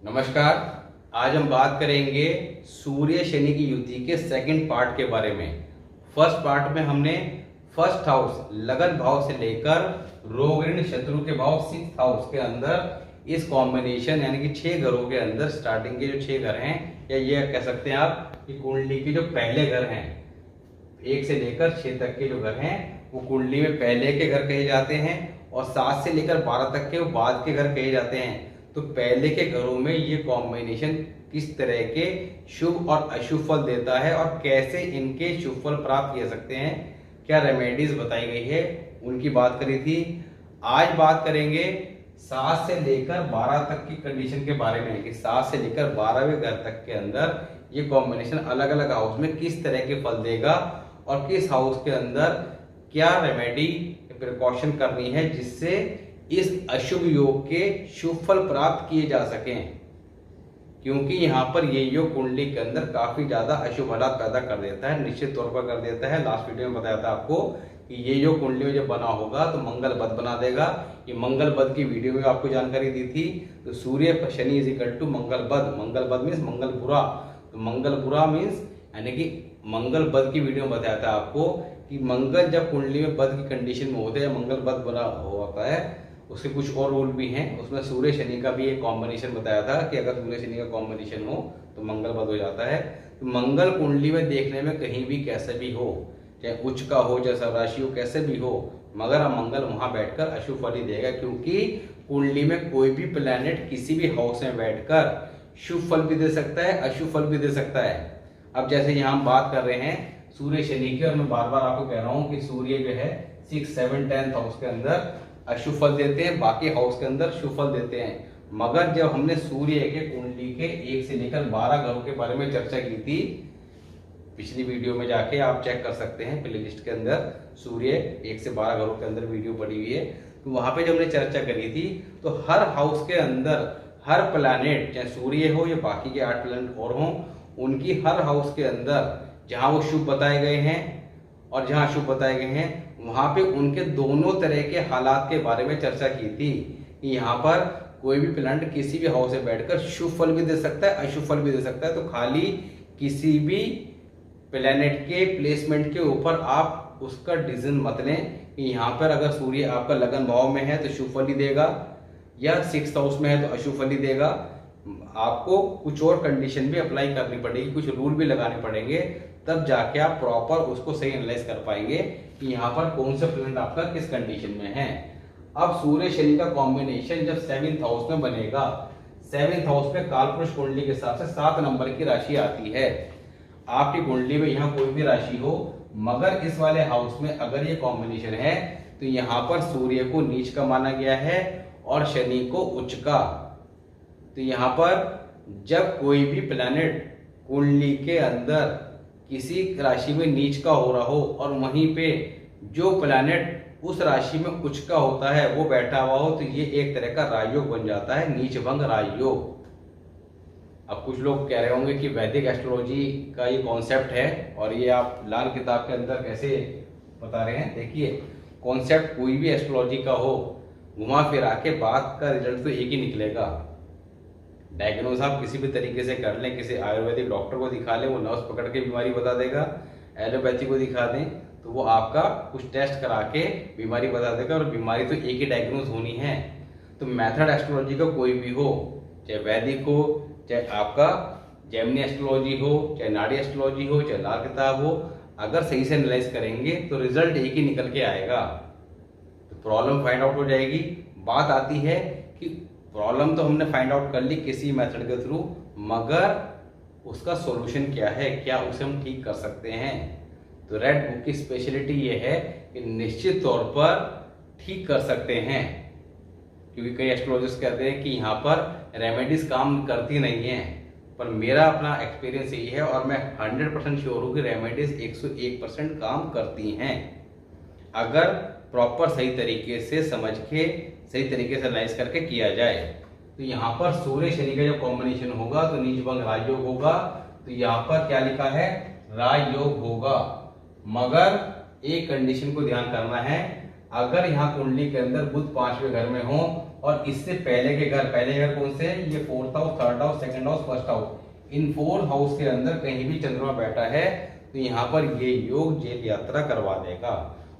नमस्कार। आज हम बात करेंगे सूर्य शनि की युति के सेकंड पार्ट के बारे में। फर्स्ट पार्ट में हमने फर्स्ट हाउस लगन भाव से लेकर रोग ऋण शत्रु के भाव सिक्स्थ हाउस के अंदर इस कॉम्बिनेशन यानी कि 6 घरों के अंदर स्टार्टिंग के जो 6 घर हैं, या ये कह सकते हैं आप कि कुंडली के जो पहले घर हैं 1 से लेकर 6 तक के जो घर हैं वो कुंडली में पहले के घर कहे जाते हैं, और 7 से लेकर 12 तक के वो बाद के घर कहे जाते हैं। तो पहले के घरों में ये कॉम्बिनेशन किस तरह के शुभ और अशुभ फल देता है और कैसे इनके शुभ फल प्राप्त किए सकते हैं, क्या रेमेडीज बताई गई है, उनकी बात करी थी। आज बात करेंगे 7 से लेकर 12 तक की कंडीशन के बारे में कि 7 से लेकर 12वें घर तक के अंदर ये कॉम्बिनेशन अलग अलग हाउस में किस तरह के फल देगा और किस हाउस के अंदर क्या रेमेडी प्रिकॉशन करनी है जिससे इस अशुभ योग के शुभ फल प्राप्त किए जा सकें। क्योंकि यहाँ पर ये योग कुंडली के अंदर काफी ज्यादा अशुभ हालात पैदा कर देता है, निश्चित तौर पर कर देता है। लास्ट वीडियो में बताया था आपको कि ये योग कुंडली में जब बना होगा तो मंगल बद बना देगा। ये मंगल बद की वीडियो में आपको जानकारी दी थी। तो सूर्य शनि इज इक्वल टू मंगल बद। मंगल बद मीन्स मंगल बुरा। तो मंगल बुरा मीन्स यानी कि मंगल बद की वीडियो में बताया था आपको कि मंगल जब कुंडली में बद की कंडीशन में होते हैं, मंगल बद बना होता है, उसके कुछ और रूल भी हैं। उसमें सूर्य शनि का भी एक कॉम्बिनेशन बताया था कि अगर सूर्य शनि का कॉम्बिनेशन हो तो मंगल बद हो जाता है। तो मंगल कुंडली में देखने में कहीं भी कैसे भी हो, चाहे उच्च का हो चाहे सबराशि हो, कैसे भी हो, मगर अब मंगल वहां बैठकर अशुभ फल ही देगा। क्योंकि कुंडली में कोई भी प्लैनेट किसी भी हाउस में बैठकर शुभ फल भी दे सकता है, अशुभ फल भी दे सकता है। अब जैसे यहाँ हम बात कर रहे हैं सूर्य शनि की, और मैं बार बार आपको कह रहा हूँ कि सूर्य जो है 6, 7, 10 हाउस के अंदर अशुभ फल देते हैं, बाकी हाउस के अंदर शुभ फल देते हैं। मगर जब हमने सूर्य के कुंडली के 1 से लेकर 12 घरों के बारे में चर्चा की थी, पिछली वीडियो में जाके आप चेक कर सकते हैं, प्ले लिस्ट के अंदर सूर्य 1 से 12 घरों के अंदर वीडियो पड़ी हुई है। तो वहां पे जब हमने चर्चा करी थी तो हर हाउस के अंदर हर प्लैनेट, चाहे सूर्य हो या बाकी के 8 प्लैनेट और हों, उनकी हर हाउस के अंदर जहां वो शुभ बताए गए हैं और जहां अशुभ बताए गए हैं, वहां पे उनके दोनों तरह के हालात के बारे में चर्चा की थी कि यहाँ पर कोई भी प्लैनेट किसी भी हाउस में बैठकर शुभ फल भी दे सकता है, अशुभ फल भी दे सकता है। तो खाली किसी भी प्लैनेट के प्लेसमेंट के ऊपर आप उसका डिसीजन मत लें कि यहाँ पर अगर सूर्य आपका लगन भाव में है तो शुभ फल ही देगा, या 6th हाउस में है तो अशुभ फल ही देगा। आपको कुछ और कंडीशन भी अप्लाई करनी पड़ेगी, कुछ रूल भी लगाने पड़ेंगे, तब जाके आप प्रॉपर उसको सही एनालाइज कर पाएंगे कि यहाँ पर कौन सा प्लैनेट आपका किस कंडीशन में है। अब सूर्य शनि का कॉम्बिनेशन जब 7th हाउस में बनेगा, 7th हाउस में कालपुरुष कुंडली के हिसाब से 7 नंबर की राशि आती है। आपकी कुंडली में यहाँ कोई भी राशि हो, मगर इस वाले हाउस में अगर ये कॉम्बिनेशन है तो यहाँ पर सूर्य को नीच का माना गया है और शनि को उच्च का। तो यहाँ पर जब कोई भी प्लैनेट कुंडली के अंदर किसी राशि में नीच का हो रहा हो और वहीं पे जो प्लैनेट उस राशि में उच्च का होता है वो बैठा हुआ हो, तो ये एक तरह का राजयोग बन जाता है, नीच भंग राजयोग। अब कुछ लोग कह रहे होंगे कि वैदिक एस्ट्रोलॉजी का ये कॉन्सेप्ट है और ये आप लाल किताब के अंदर कैसे बता रहे हैं। देखिए, कॉन्सेप्ट कोई भी एस्ट्रोलॉजी का हो, घुमा फिरा के बात का रिजल्ट तो एक ही निकलेगा। डायग्नोज आप किसी भी तरीके से कर लें, किसी आयुर्वेदिक डॉक्टर को दिखा लें, वो नर्स पकड़ के बीमारी बता देगा। एलोपैथी को दिखा दें तो वो आपका कुछ टेस्ट करा के बीमारी बता देगा, और बीमारी तो एक ही डायग्नोज होनी है। तो मेथड एस्ट्रोलॉजी का कोई भी हो, चाहे वैदिक हो, चाहे आपका जेमिनी एस्ट्रोलॉजी हो, चाहे नाड़ी एस्ट्रोलॉजी हो, चाहे लाल किताब हो, अगर सही से एनालाइज करेंगे तो रिजल्ट एक ही निकल के आएगा, तो प्रॉब्लम फाइंड आउट हो जाएगी। बात आती है कि प्रॉब्लम तो हमने फाइंड आउट कर ली किसी मेथड के थ्रू, मगर उसका सॉल्यूशन क्या है, क्या उसे हम ठीक कर सकते हैं। तो रेड बुक की स्पेशलिटी ये है कि निश्चित तौर पर ठीक कर सकते हैं, क्योंकि कई एस्ट्रोलॉजिस्ट कहते हैं कि यहाँ पर रेमेडीज काम करती नहीं है, पर मेरा अपना एक्सपीरियंस यही है और मैं 100% श्योर हूँ कि रेमेडीज 101% काम करती हैं, अगर प्रॉपर सही तरीके से समझ के सही तरीके से एनालाइज करके किया जाए। तो यहाँ पर सूर्य शनि का जब कॉम्बिनेशन होगा तो नीच भंग राजयोग होगा। तो यहाँ पर क्या लिखा है, राजयोग होगा, मगर एक कंडीशन को ध्यान करना है, अगर यहाँ कुंडली के अंदर बुध 5वें घर में हो और इससे पहले के घर, पहले घर कौन से हैं? ये 4th house, 3rd house, 2nd house, 1st house, इन 4 हाउस के अंदर कहीं भी चंद्रमा बैठा है तो यहाँ पर ये योग जेल यात्रा करवा देगा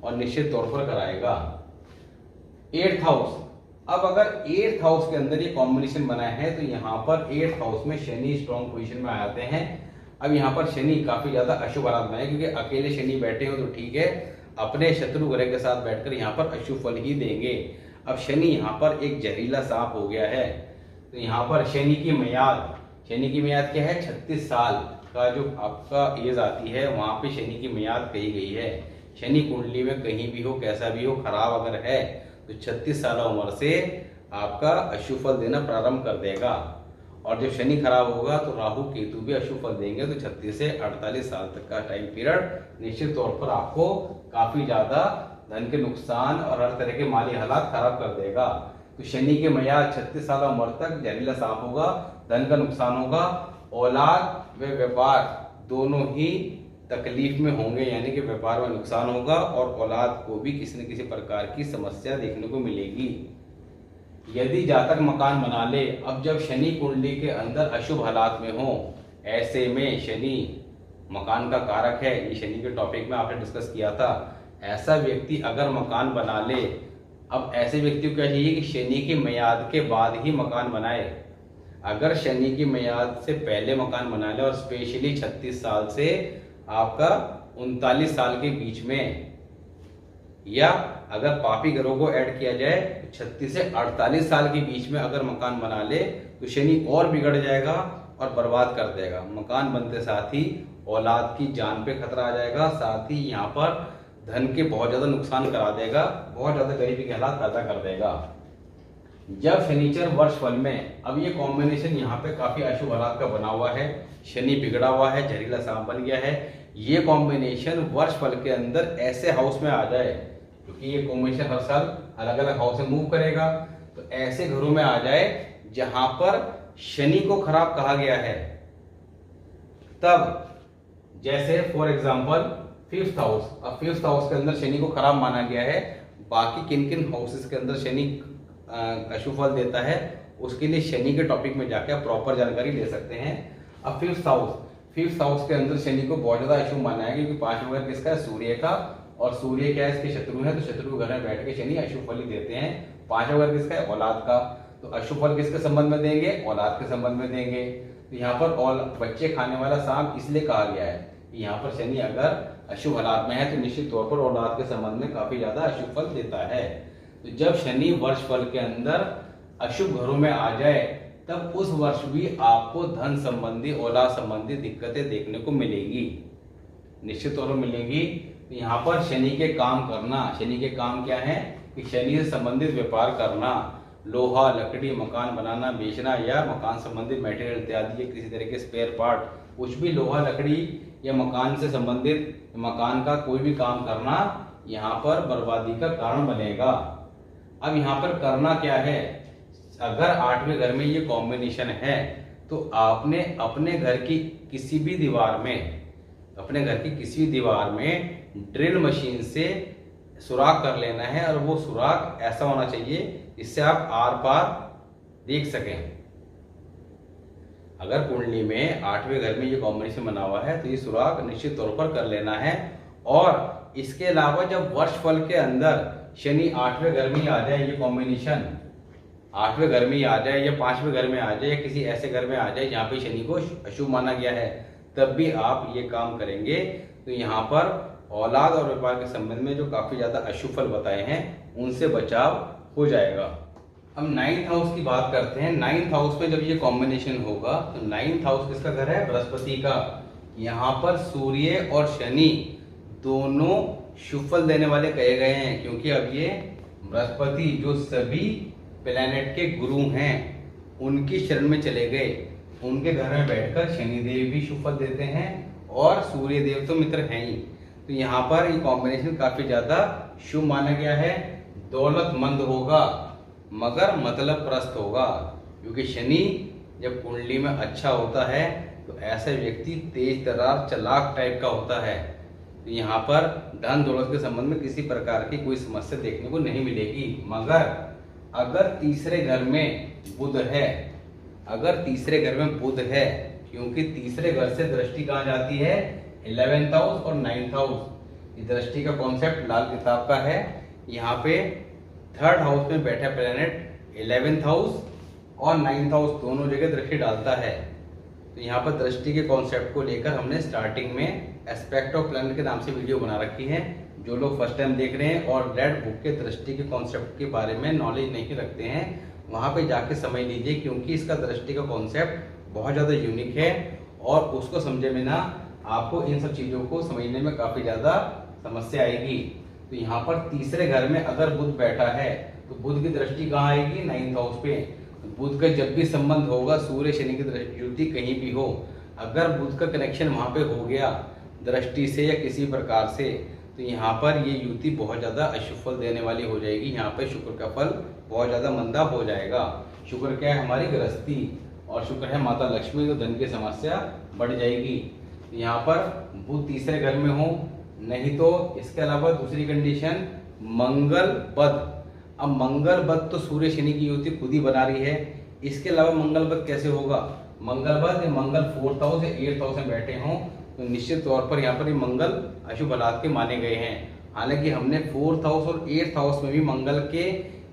और निश्चित तौर पर कराएगा। 8th हाउस, अब अगर 8th हाउस के अंदर ये कॉम्बिनेशन बना है तो यहाँ पर 8th हाउस में शनि स्ट्रॉन्ग पोजीशन में आ जाते हैं। अब यहाँ पर शनि काफी ज्यादा अशुभ हालत में है, क्योंकि अकेले शनि बैठे हो तो ठीक है, अपने शत्रु ग्रह के साथ बैठकर यहाँ पर अशुभ फल ही देंगे। अब शनि यहाँ पर एक जहरीला सांप हो गया है, तो यहाँ पर शनि की मियाद क्या है? 36 साल का जो आपका एज आती है वहां पे शनि की मियाद कही गई है। शनि कुंडली में कहीं भी हो, कैसा भी हो, खराब अगर है तो 36 साल उम्र से आपका अशुभ फल देना प्रारंभ कर देगा। और जब शनि खराब होगा तो राहु केतु भी अशुभ फल देंगे, तो 36 से 48 साल तक का टाइम पीरियड निश्चित तौर पर आपको काफी ज्यादा धन के नुकसान और हर तरह के माली हालात खराब कर देगा। तो शनि की मियाद 36 साल उम्र तक जहरीला सांप होगा, धन का नुकसान होगा, औलाद व व्यापार दोनों ही तकलीफ में होंगे, यानी कि व्यापार में नुकसान होगा और औलाद को भी किसी न किसी प्रकार की समस्या देखने को मिलेगी। यदि जातक मकान बना ले, अब जब शनि कुंडली के अंदर अशुभ हालात में हो, ऐसे में शनि मकान का कारक है, ये शनि के टॉपिक में आपने डिस्कस किया था। ऐसा व्यक्ति अगर मकान बना ले, अब ऐसे व्यक्ति को क्या चाहिए कि शनि की मियाद के बाद ही मकान बनाए। अगर शनि की मियाद से पहले मकान बना ले और स्पेशली 36 साल से आपका 39 साल के बीच में, या अगर पापी ग्रहों को ऐड किया जाए तो 36 से 48 साल के बीच में अगर मकान बना ले तो शनि और बिगड़ जाएगा और बर्बाद कर देगा। मकान बनते साथ ही औलाद की जान पे खतरा आ जाएगा, साथ ही यहाँ पर धन के बहुत ज्यादा नुकसान करा देगा, बहुत ज्यादा गरीबी के हालात पैदा कर देगा। जब शनिचर वर्ष फल में, अब ये कॉम्बिनेशन यहाँ पे काफी अशुभ हालात का बना हुआ है, शनि बिगड़ा हुआ है, जहरीला सांप बन गया है, ये कॉम्बिनेशन वर्ष फल के अंदर ऐसे हाउस में आ जाए, क्योंकि ये कॉम्बिनेशन हर साल अलग अलग हाउस में मूव करेगा, तो ऐसे घरों में आ जाए जहां पर शनि को खराब कहा गया है। तब जैसे फॉर एग्जांपल 5th हाउस, अब 5th हाउस के अंदर शनि को खराब माना गया है, बाकी किन किन हाउसेस के अंदर शनि अशुभ फल देता है उसके लिए शनि के टॉपिक में जाकर आप प्रॉपर जानकारी ले सकते हैं। अब 5th हाउस के अंदर शनि को बहुत ज्यादा अशुभ माना है, क्योंकि 5वां घर किसका है? सूर्य का, और सूर्य क्या है? इसके शत्रु है, तो शत्रु घर में बैठ के शनि अशुभ फल ही देते हैं। 5वां घर किसका है? औलाद का, तो अशुभ फल किसके संबंध में देंगे? औलाद के संबंध में देंगे। तो यहाँ पर बच्चे खाने वाला सांप इसलिए कहा गया है, यहाँ पर शनि अगर अशुभ हालात में है तो निश्चित तौर पर औलाद के संबंध में काफी ज्यादा अशुभ फल देता है। तो जब शनि वर्ष फल के अंदर अशुभ घरों में आ जाए तब उस वर्ष भी आपको धन संबंधी, औलाद संबंधी दिक्कतें देखने को मिलेगी, निश्चित तौर पर मिलेंगी। तो यहाँ पर शनि के काम करना, शनि के काम क्या है कि शनि से संबंधित व्यापार करना, लोहा लकड़ी मकान बनाना बेचना या मकान संबंधित मटेरियल इत्यादि या किसी तरह के स्पेयर पार्ट, कुछ भी लोहा लकड़ी या मकान से संबंधित मकान का कोई भी काम करना यहाँ पर बर्बादी का कारण बनेगा। अब यहाँ पर करना क्या है? अगर 8वें घर में ये कॉम्बिनेशन है तो आपने अपने घर की किसी भी दीवार में, अपने घर की किसी दीवार में ड्रिल मशीन से सुराख कर लेना है, और वो सुराख ऐसा होना चाहिए जिससे आप आर पार देख सकें। अगर कुंडली में 8वें घर में ये कॉम्बिनेशन बना हुआ है तो ये सुराख निश्चित तौर पर कर लेना है। और इसके अलावा जब वर्ष फल के अंदर शनि 8वें घर में आ जाए, ये कॉम्बिनेशन 8वें घर में आ जाए या 5वें घर में आ जाए या किसी ऐसे घर में आ जाए जहाँ पे शनि को अशुभ माना गया है, तब भी आप ये काम करेंगे तो यहाँ पर औलाद और व्यापार के संबंध में जो काफी ज्यादा अशुभ फल बताए हैं उनसे बचाव हो जाएगा। अब 9th हाउस की बात करते हैं। 9th हाउस में जब ये कॉम्बिनेशन होगा तो 9th हाउस किसका घर है? बृहस्पति का। यहाँ पर सूर्य और शनि दोनों शुभ फल देने वाले कहे गए हैं, क्योंकि अब ये बृहस्पति जो सभी प्लैनेट के गुरु हैं उनकी शरण में चले गए, उनके घर में बैठकर शनिदेव भी शुभ फल देते हैं और सूर्य देव तो मित्र हैं ही। तो यहाँ पर ये कॉम्बिनेशन काफी ज्यादा शुभ माना गया है। दौलतमंद होगा मगर मतलब प्रस्त होगा, क्योंकि शनि जब कुंडली में अच्छा होता है तो ऐसा व्यक्ति तेज तर्रार चालाक टाइप का होता है। तो यहाँ पर धन दौलत के संबंध में किसी प्रकार की कोई समस्या देखने को नहीं मिलेगी, मगर अगर तीसरे घर में बुध है, अगर तीसरे घर में बुध है, क्योंकि तीसरे घर से दृष्टि कहाँ जाती है, 11th हाउस और 9th हाउस। ये दृष्टि का कॉन्सेप्ट लाल किताब का है। यहाँ पे 3rd हाउस में बैठा प्लेनेट 11th हाउस और 9th हाउस दोनों जगह दृष्टि डालता है। तो यहाँ पर दृष्टि के कॉन्सेप्ट को लेकर हमने स्टार्टिंग में एस्पेक्ट ऑफ प्लैनेट के नाम से वीडियो बना रखी है। जो लोग फर्स्ट टाइम देख रहे हैं और रेड बुक के दृष्टि के कॉन्सेप्ट के बारे में नॉलेज नहीं रखते हैं, वहाँ पे जाके समझ लीजिए, क्योंकि इसका दृष्टि का कॉन्सेप्ट बहुत ज़्यादा यूनिक है और उसको समझे बिना आपको इन सब चीज़ों को समझने में काफ़ी ज़्यादा समस्या आएगी। तो यहाँ पर तीसरे घर में अगर बुध बैठा है तो बुध की दृष्टि कहाँ आएगी, 9th हाउस पे। बुध का जब भी संबंध होगा, सूर्य शनि की युति कहीं भी हो, अगर बुध का कनेक्शन वहाँ पे हो गया दृष्टि से या किसी प्रकार से, तो यहाँ पर ये युति बहुत ज़्यादा अशुभ फल देने वाली हो जाएगी। यहाँ पे शुक्र का फल बहुत ज़्यादा मंदा हो जाएगा। शुक्र क्या है, हमारी गृहस्थी, और शुक्र है माता लक्ष्मी, तो धन की समस्या बढ़ जाएगी। यहाँ पर बुध तीसरे घर में हो, नहीं तो इसके अलावा दूसरी कंडीशन मंगल बध। अब मंगल बध तो सूर्य शनि की युति खुद ही बना रही है, इसके अलावा मंगल बध कैसे होगा, मंगल बध मंगल 4th हाउस या 8th हाउस में बैठे हों तो निश्चित तौर पर यहाँ पर ये मंगल अशुभ हालात के माने गए हैं। हालांकि हमने 4th हाउस और 8th हाउस में भी मंगल के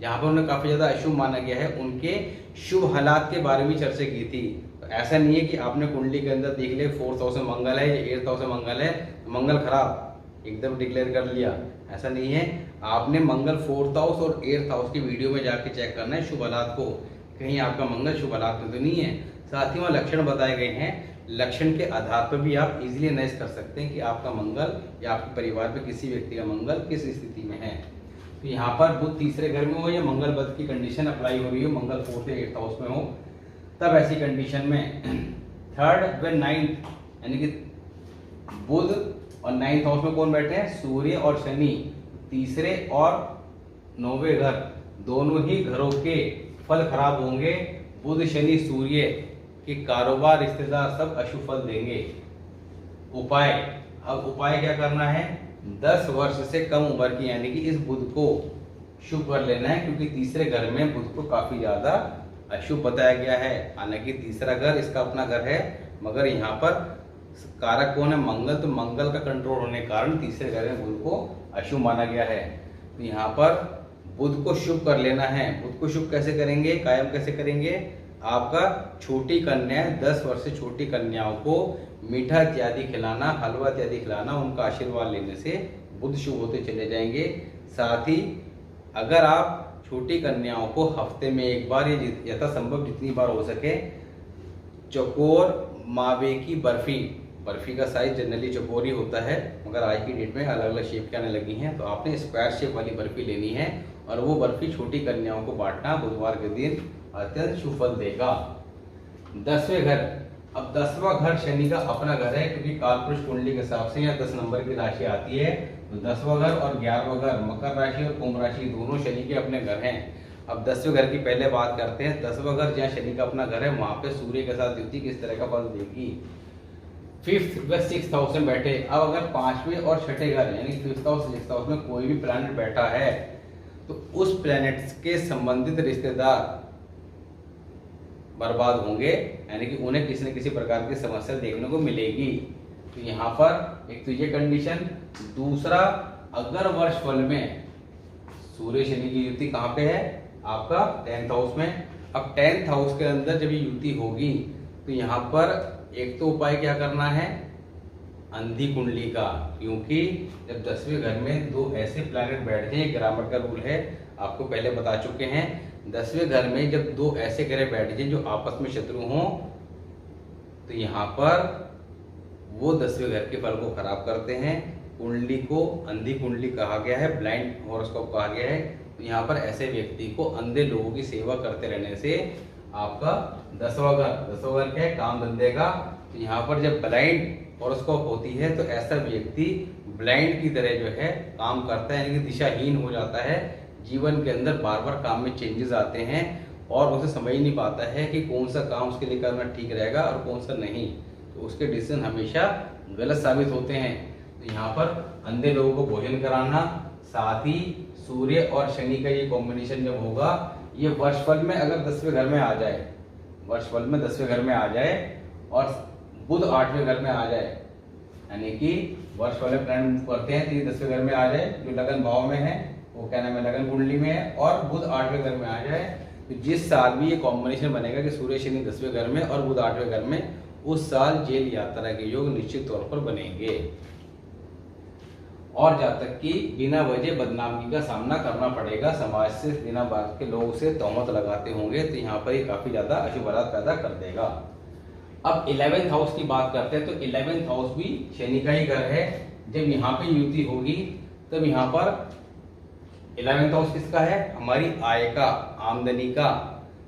यहाँ पर उन्हें काफी ज्यादा अशुभ माना गया है, उनके शुभ हालात के बारे में चर्चा की थी। तो ऐसा नहीं है कि आपने कुंडली के अंदर देख लिया 4th हाउस में मंगल है या 8th हाउस में मंगल है, मंगल खराब एकदम डिक्लेयर कर लिया, ऐसा नहीं है। आपने मंगल 4th हाउस और 8th हाउस की वीडियो में जाके चेक करना है शुभ हालात को, कहीं आपका मंगल शुभ हालात में तो नहीं है। साथ ही वहाँ लक्षण बताए गए हैं, लक्षण के आधार पर भी आप इजीली एनालाइज कर सकते हैं कि आपका मंगल या आपके परिवार में किसी व्यक्ति का मंगल किस स्थिति में है। तो यहाँ पर बुध तीसरे घर में हो या मंगल बध की कंडीशन अप्लाई हो रही हो, मंगल 4th या 8th हाउस में हो, तब ऐसी कंडीशन में 3rd व 9th यानी कि बुध और 9th हाउस में कौन बैठे हैं, सूर्य और शनि। तीसरे और 9वें घर दोनों ही घरों के फल खराब होंगे। बुध शनि सूर्य के कारोबार रिश्तेदार सब अशुभ फल देंगे। उपाय, अब उपाय क्या करना है, 10 वर्ष से कम उम्र की यानी कि इस बुध को शुभ कर लेना है, क्योंकि तीसरे घर में बुध को काफी ज्यादा अशुभ बताया गया है। हालांकि तीसरा घर इसका अपना घर है, मगर यहाँ पर कारक कौन है, मंगल, तो मंगल का कंट्रोल होने के कारण तीसरे घर में बुध को अशुभ माना गया है। तो यहाँ पर बुध को शुभ कर लेना है। बुध को शुभ कैसे करेंगे, कायम कैसे करेंगे, आपका छोटी कन्या 10 वर्ष से छोटी कन्याओं को मीठा इत्यादि खिलाना, हलवा इत्यादि खिलाना, उनका आशीर्वाद लेने से बुध शुभ होते चले जाएंगे। साथ ही अगर आप छोटी कन्याओं को हफ्ते में एक बार या यथासंभव जितनी बार हो सके चकोर मावे की बर्फी, बर्फी का साइज जनरली चकोर ही होता है, मगर आज की डेट में अलग अलग शेप के आने लगी हैं, तो आपने स्क्वायर शेप वाली बर्फी लेनी है और वो बर्फी छोटी कन्याओं को बांटना बुधवार के दिन अत्यंत शुभ फल देगा। 10वें घर, अब 10वां घर शनि का अपना घर है, क्योंकि कालपुरुष कुंडली के हिसाब से यहाँ 10 नंबर की राशि आती है, तो 10वां घर और 11वां घर मकर राशि और कुंभ राशि दोनों शनि के अपने घर हैं। अब 10वें घर की पहले बात करते हैं। 10वां घर जहाँ शनि का अपना घर है, वहां पे सूर्य के साथ युति किस तरह का फल देगी, 5th व 6th हाउस में बैठे। अब अगर 5वें और 6ठे घर यानी 5th हाउस 6th हाउस में कोई भी प्लैनेट बैठा है, तो उस प्लैनेट के संबंधित रिश्तेदार बर्बाद होंगे, यानी कि उन्हें किसी न किसी प्रकार की समस्या देखने को मिलेगी। तो यहाँ पर एक तो ये कंडीशन, दूसरा अगर वर्ष फल में सूर्य शनि की युति कहाँ पे है, आपका 10th हाउस में। अब 10th हाउस के अंदर जब ये युति होगी तो यहाँ पर एक तो उपाय क्या करना है, अंधी कुंडली का, क्योंकि जब 10वें घर में दो ऐसे प्लैनेट बैठ जाए, ग्रामर का रूल है, आपको पहले बता चुके हैं, 10वें घर में जब दो ऐसे ग्रह बैठ जाए जो आपस में शत्रु हों, तो यहाँ पर वो 10वें घर के फल को खराब करते हैं। कुंडली को अंधी कुंडली कहा गया है, ब्लाइंड हॉरोस्कोप कहा गया है। तो यहाँ पर ऐसे व्यक्ति को अंधे लोगों की सेवा करते रहने से आपका 10वां घर क्या है, काम धंधे का। तो यहाँ पर जब ब्लाइंड हॉरोस्कोप होती है तो ऐसा व्यक्ति ब्लाइंड की तरह जो है काम करता है, यानी कि दिशाहीन हो जाता है। जीवन के अंदर बार बार काम में चेंजेस आते हैं और उसे समझ नहीं पाता है कि कौन सा काम उसके लिए करना ठीक रहेगा और कौन सा नहीं, तो उसके डिसीजन हमेशा गलत साबित होते हैं। तो यहाँ पर अंधे लोगों को भोजन कराना, साथ ही सूर्य और शनि का ये कॉम्बिनेशन जब होगा, ये वर्षफल में अगर 10वें घर में आ जाए, वर्षफल में 10वें घर में आ जाए और बुध 8वें घर में आ जाए, यानी कि वर्षफल में प्लान करते हैं तो ये 10वें घर में आ जाए, जो लगन भाव में है वो क्या नाम है लगन कुंडली में है, और बुध 8वें घर में आ जाए, तो जिस साल भी ये कॉम्बिनेशन बनेगा कि सूर्य शनि 10वें घर में और बुध 8वें घर में, उस साल जेल यात्रा के योग निश्चित तौर पर बनेंगे और जातक की बिना वजह बदनामी का सामना करना पड़ेगा। समाज से बिना बात के लोगों से तोहमत लगाते होंगे, तो यहाँ पर ये काफी ज्यादा अशुभ हालात पैदा कर देगा। अब 11th हाउस की बात करते हैं, तो 11th हाउस भी शनि का ही घर है। जब यहाँ पे युति होगी तब यहाँ पर 11th हाउस किसका है, हमारी आय का, आमदनी का,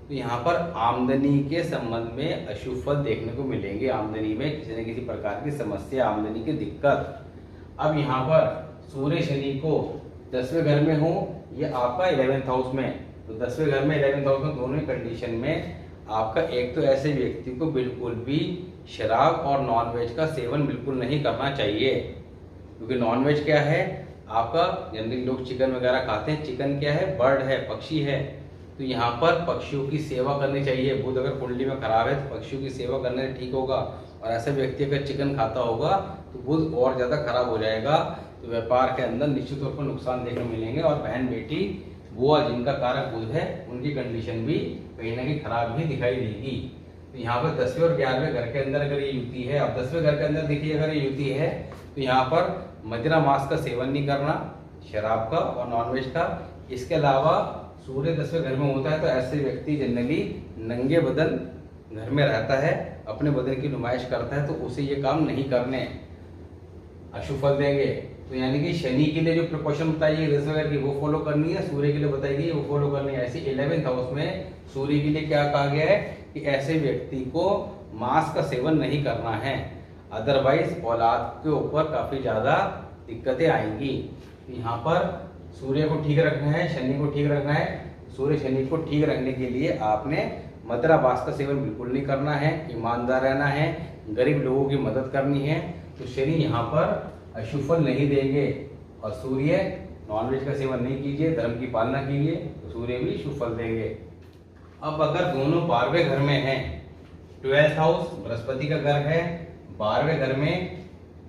तो यहाँ पर आमदनी के संबंध में अशुभ फल देखने को मिलेंगे। आमदनी में किसी न किसी प्रकार की समस्या, आमदनी की दिक्कत। अब यहाँ पर सूर्य शनि को 10वें घर में हो, ये आपका 11th हाउस में, तो 10वें घर में 11th हाउस में दोनों कंडीशन में आपका एक तो ऐसे व्यक्ति को बिल्कुल भी शराब और नॉनवेज का सेवन बिल्कुल नहीं करना चाहिए, क्योंकि नॉनवेज क्या है आपका, जनरली लोग चिकन वगैरह खाते हैं, चिकन क्या है, बर्ड है, पक्षी है, तो यहाँ पर पक्षियों की सेवा करनी चाहिए। बुध अगर कुंडली में खराब है तो पक्षियों की सेवा करने से ठीक होगा, और ऐसा व्यक्ति अगर चिकन खाता होगा तो बुध और ज़्यादा खराब हो जाएगा, तो व्यापार के अंदर निश्चित तौर पर नुकसान देखने को मिलेंगे। और बहन बेटी बुआ जिनका कारक बुध है उनकी कंडीशन भी कहीं ना कहीं खराब ही दिखाई देगी। तो यहाँ पर 10वें और 11वें घर के अंदर अगर ये युति है, अब 10वें घर के अंदर देखिए अगर ये युति है तो यहाँ पर मदिरा मांस का सेवन नहीं करना, शराब का और नॉनवेज का। इसके अलावा सूर्य 10वें घर में होता है तो ऐसे व्यक्ति जनरली नंगे बदन घर में रहता है, अपने बदन की नुमाइश करता है, तो उसे ये काम नहीं करने, अशुभ फल देंगे। तो यानी कि शनि के लिए जो प्रिकॉशन बताई है 10वें घर की वो फॉलो करनी है, सूर्य के लिए बताई गई वो फॉलो करनी है। ऐसे 11th हाउस में सूर्य के लिए क्या कहा गया है कि ऐसे व्यक्ति को मांस का सेवन नहीं करना है, अदरवाइज औलाद के ऊपर काफी ज्यादा दिक्कतें आएंगी। यहाँ पर सूर्य को ठीक रखना है, शनि को ठीक रखना है। सूर्य शनि को ठीक रखने के लिए आपने मदिरा मांस का सेवन बिल्कुल नहीं करना है, ईमानदार रहना है, गरीब लोगों की मदद करनी है, तो शनि यहाँ पर अशुभ फल नहीं देंगे। और सूर्य नॉनवेज का सेवन नहीं कीजिए, धर्म की पालना कीजिए, तो सूर्य भी शुभ फल देंगे। अब अगर दोनों 12वें घर में हैं, 12th हाउस बृहस्पति का घर है, 12वें घर में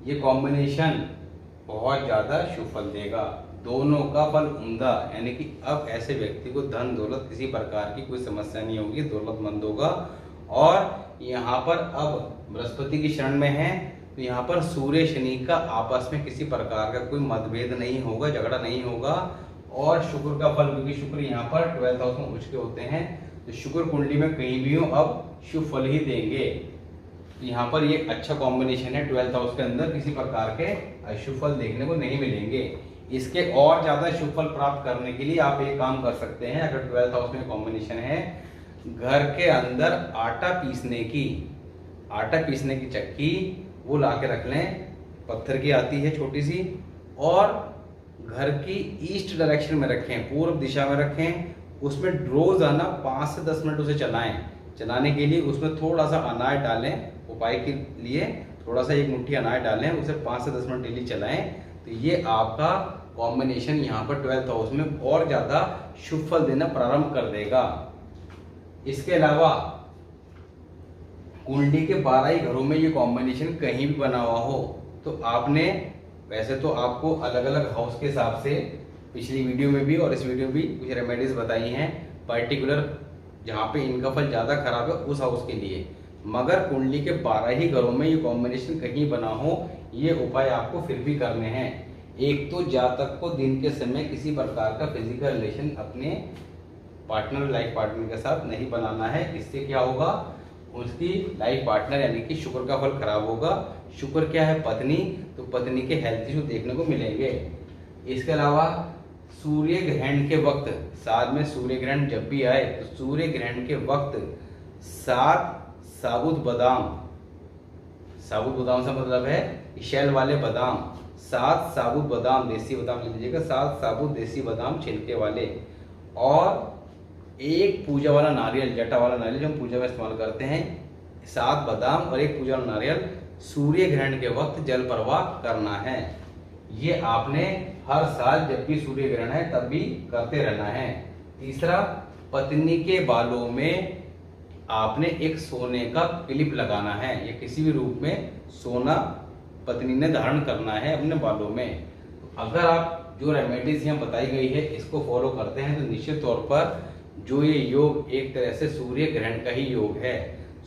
ये कॉम्बिनेशन बहुत ज्यादा शुभ फल देगा, दोनों का फल उम्दा। यानी कि अब ऐसे व्यक्ति को धन दौलत किसी प्रकार की कोई समस्या नहीं होगी, दौलतमंद होगा। और यहाँ पर अब बृहस्पति की शरण में है तो यहाँ पर सूर्य शनि का आपस में किसी प्रकार का कोई मतभेद नहीं होगा, झगड़ा नहीं होगा। और शुक्र का फल, क्योंकि शुक्र यहाँ पर 12th हाउस में उच्च के होते हैं, तो शुक्र कुंडली में कहीं भी हो अब शुभ फल ही देंगे। तो यहाँ पर ये अच्छा कॉम्बिनेशन है, 12th हाउस के अंदर किसी प्रकार के अशुभ फल देखने को नहीं मिलेंगे। इसके और ज्यादा शुभ फल प्राप्त करने के लिए आप एक काम कर सकते हैं, अगर 12th हाउस में कॉम्बिनेशन है, घर के अंदर आटा पीसने की चक्की वो ला के रख लें, पत्थर की आती है छोटी सी, और घर की ईस्ट डायरेक्शन में रखें, पूर्व दिशा में रखें। उसमें रोजाना 5 से 10 मिनट उसे चलाएं। चलाने के लिए उसमें थोड़ा सा अनाज डालें, उपाय के लिए थोड़ा सा 1 मुट्ठी अनाज डालें, उसे 5 से 10 मिनट डेली चलाएं, तो ये आपका कॉम्बिनेशन यहाँ पर 12th हाउस में और ज्यादा शुभ फल देना प्रारंभ कर देगा। इसके अलावा कुंडली के 12 ही घरों में ये कॉम्बिनेशन कहीं भी बना हुआ हो तो आपने, वैसे तो आपको अलग अलग हाउस के हिसाब से पिछली वीडियो में भी और इस वीडियो में भी कुछ रेमेडीज बताई हैं, पर्टिकुलर जहाँ पे इनका फल ज्यादा खराब है उस हाउस के लिए। मगर कुंडली के 12 ही घरों में ये कॉम्बिनेशन कहीं बना हो, ये उपाय आपको फिर भी करने हैं। एक तो जातक को दिन के समय किसी प्रकार का फिजिकल रिलेशन अपने पार्टनर, लाइफ पार्टनर के साथ नहीं बनाना है। इससे क्या होगा, उसकी लाइफ पार्टनर यानी कि शुक्र का फल खराब होगा। शुक्र क्या है, पत्नी, तो पत्नी के हेल्थ इशू देखने को मिलेंगे। इसके अलावा सूर्य ग्रहण के वक्त, साथ में सूर्य ग्रहण जब भी आए तो सूर्य ग्रहण के वक्त 7 साबुत बादाम से मतलब है शैल वाले बादाम, 7 साबुत बादाम, देसी बादाम ले लीजिएगा, 7 साबुत देसी बादाम छिलके वाले, और 1 पूजा वाला नारियल, जटा वाला नारियल जो हम पूजा में इस्तेमाल करते हैं, 7 बादाम और 1 पूजा वाला नारियल सूर्य ग्रहण के वक्त जल प्रवाह करना है। ये आपने हर साल जब भी सूर्य ग्रहण है तब भी करते रहना है। तीसरा, पत्नी के बालों में आपने एक सोने का क्लिप लगाना है या किसी भी रूप में सोना पत्नी ने धारण करना है अपने बालों में। अगर आप जो रेमेडीज यहाँ बताई गई है इसको फॉलो करते हैं तो निश्चित तौर पर जो ये योग एक तरह से सूर्य ग्रहण का ही योग है।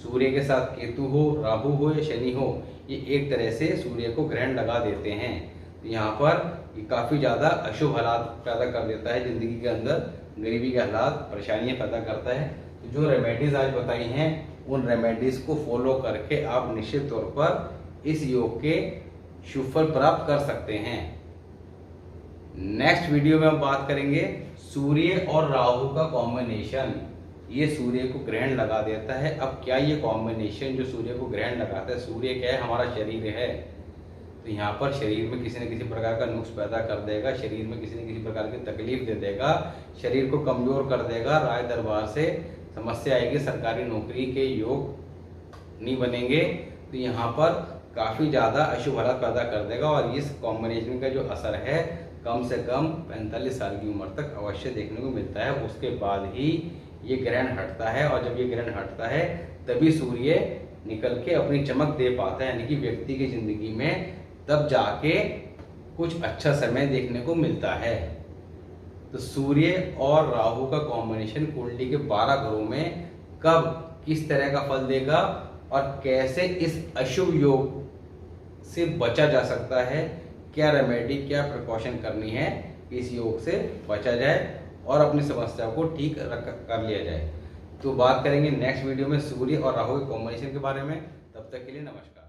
सूर्य के साथ केतु हो, राहु हो या शनि हो, ये एक तरह से सूर्य को ग्रहण लगा देते हैं। तो यहाँ पर ये काफ़ी ज़्यादा अशुभ हालात पैदा कर देता है ज़िंदगी के अंदर, गरीबी के हालात, परेशानियाँ पैदा करता है। तो जो रेमेडीज़ आज बताई हैं उन रेमेडीज़ को फॉलो करके आप निश्चित तौर पर इस योग के शुभ फल प्राप्त कर सकते हैं। नेक्स्ट वीडियो में हम बात करेंगे सूर्य और राहु का कॉम्बिनेशन। ये सूर्य को ग्रहण लगा देता है। अब क्या ये कॉम्बिनेशन जो सूर्य को ग्रहण लगाता है, सूर्य क्या है, हमारा शरीर है, तो यहाँ पर शरीर में किसी न किसी प्रकार का नुक्स पैदा कर देगा, शरीर में किसी न किसी प्रकार की तकलीफ दे देगा, शरीर को कमजोर कर देगा, राय दरबार से समस्या आएगी, सरकारी नौकरी के योग नहीं बनेंगे। तो यहाँ पर काफ़ी ज़्यादा अशुभ हालात पैदा कर देगा और इस कॉम्बिनेशन का जो असर है कम से कम 45 साल की उम्र तक अवश्य देखने को मिलता है। उसके बाद ही ये ग्रहण हटता है और जब ये ग्रहण हटता है तभी सूर्य निकल के अपनी चमक दे पाता है, यानी कि व्यक्ति की जिंदगी में तब जाके कुछ अच्छा समय देखने को मिलता है। तो सूर्य और राहु का कॉम्बिनेशन कुंडली के 12 घरों में कब किस तरह का फल देगा और कैसे इस अशुभ योग से बचा जा सकता है, क्या रेमेडी, क्या प्रिकॉशन करनी है, इस योग से बचा जाए और अपनी समस्या को ठीक कर लिया जाए। तो बात करेंगे नेक्स्ट वीडियो में सूर्य और राहु के कॉम्बिनेशन के बारे में। तब तक के लिए नमस्कार।